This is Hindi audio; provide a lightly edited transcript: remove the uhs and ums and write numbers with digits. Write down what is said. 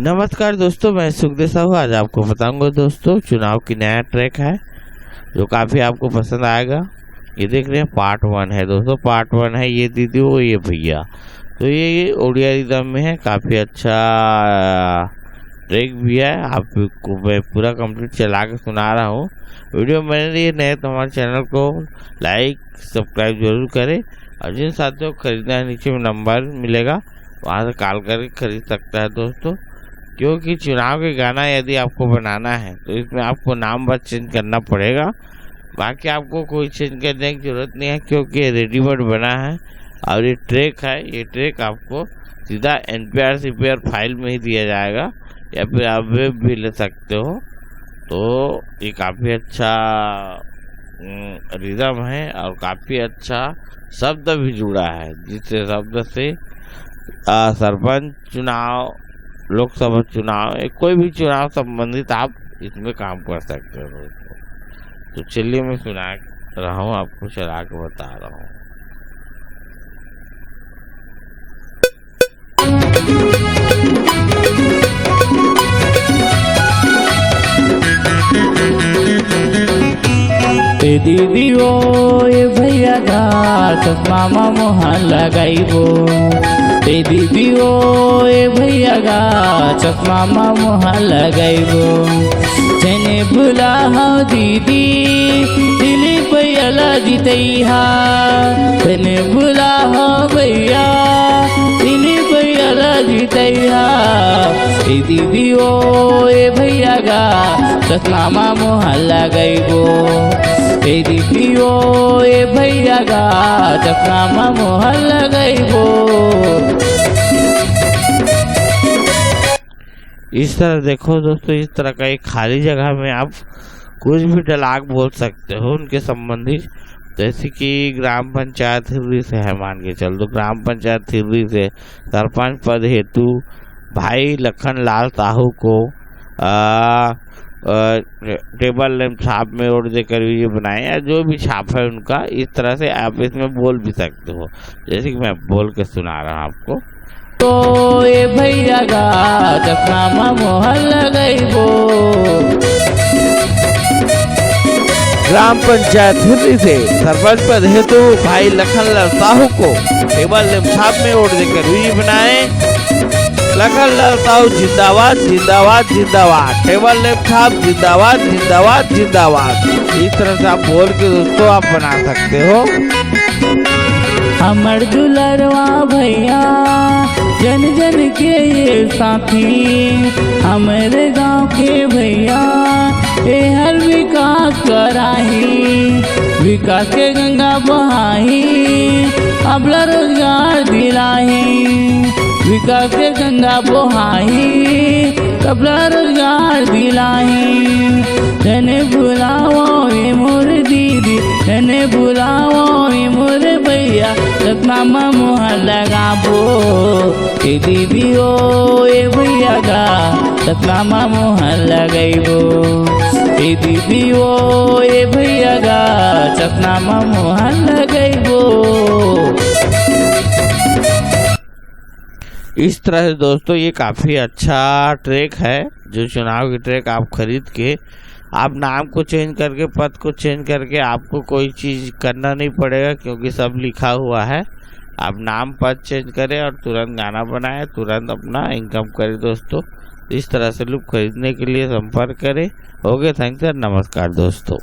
नमस्कार दोस्तों, मैं सुखदेव साहू। आज आपको बताऊंगा दोस्तों चुनाव की नया ट्रैक है जो काफ़ी आपको पसंद आएगा। ये देख रहे हैं पार्ट 1 है दोस्तों, पार्ट 1 है। ये दीदी वो ये भैया, तो ये ओडिया रिदम में है। काफ़ी अच्छा ट्रैक भी है। आपको मैं पूरा कंप्लीट चला के सुना रहा हूँ। वीडियो मैंने लिए नए तो हमारे चैनल को लाइक सब्सक्राइब जरूर करें। और जिन साथियों को खरीदना है नीचे में नंबर मिलेगा, वहाँ से कॉल करके खरीद सकता है दोस्तों। क्योंकि चुनाव के गाना यदि आपको बनाना है तो इसमें आपको नाम बस चेंज करना पड़ेगा। बाकी आपको कोई चेंज करने की जरूरत नहीं है क्योंकि ये रेडीमेड बना है। और ये ट्रैक है, ये ट्रैक आपको सीधा NPR CPR फाइल में ही दिया जाएगा या फिर आप वेब भी ले सकते हो। तो ये काफ़ी अच्छा रिदम है और काफ़ी अच्छा शब्द भी जुड़ा है, जिससे शब्द से सरपंच चुनाव, लोकसभा चुनाव, कोई भी चुनाव संबंधित आप इसमें काम कर सकते हो दोस्तों। तो चलिए मैं सुना रहा हूँ, आपको चला के बता रहा हूँ। दीदी ओ ए भैया घाट मामा मोहन लगाइबो। दीदी ओ ए भैया घाट मामा मोहन लगाइबो। जने बुला हो दीदी दिली भैया जीतैहा। जने बुला हो भैया दिली भैया जीतैहा। दीदी ओ ए भैया घाट मामा मोहन लगाइबो। दीदी ओ ए भैया घाट मामा मोहन लगाइबो। इस तरह देखो दोस्तों, इस तरह का एक खाली जगह में आप कुछ भी डायलॉग बोल सकते हो उनके संबंधित। जैसे कि ग्राम पंचायत हिर्री से है, मान के चल दो ग्राम पंचायत हिर्री से सरपंच पद हेतु भाई लखन लाल साहू को टेबल लैंप छाप में और देकर ये बनाए, या जो भी छाप है उनका। इस तरह से आप इसमें बोल भी सकते हो, जैसे कि मैं बोल के सुना रहा हूँ आपको। तो ए भैया घाट मामा मोहन लगाइबो। ग्राम पंचायत हिर्री से सरपंच पद हेतु भाई लखन लाल साहू को टेबल लैंप छाप में और देकर हुई बनाए। लखन लाल साहू जिंदाबाद जिंदाबाद जिंदाबाद। टेबल लैंप छाप जिंदाबाद जिंदाबाद जिंदाबाद। इस तरह से आप बोल के दोस्तों आप बना सकते हो। हमर दुलरवा भैया जन जन के ये साथी, हमारे गांव के भैया ए हर विकास कराही। विकास के गंगा बहाई अबला रोजगार दिलाई। विकास के गंगा बहाई कबला रोजगार दिलाई। जने बुलाओ ए मोर दीदी, जने बुलाओ ए मोर भैया मामा मोहन लगाबो। ए दीदी ओ ए भैया गा मामा मोहन लगाइबो। ए दीदी ओ ए भैया गा मामा मोहन लगाइबो। इस तरह से दोस्तों ये काफ़ी अच्छा ट्रैक है, जो चुनाव की ट्रैक आप खरीद के आप नाम को चेंज करके, पद को चेंज करके आपको कोई चीज़ करना नहीं पड़ेगा क्योंकि सब लिखा हुआ है। आप नाम पद चेंज करें और तुरंत गाना बनाएं, तुरंत अपना इनकम करें दोस्तों। इस तरह से लूप खरीदने के लिए संपर्क करें। ओके, थैंक्स सर, नमस्कार दोस्तों।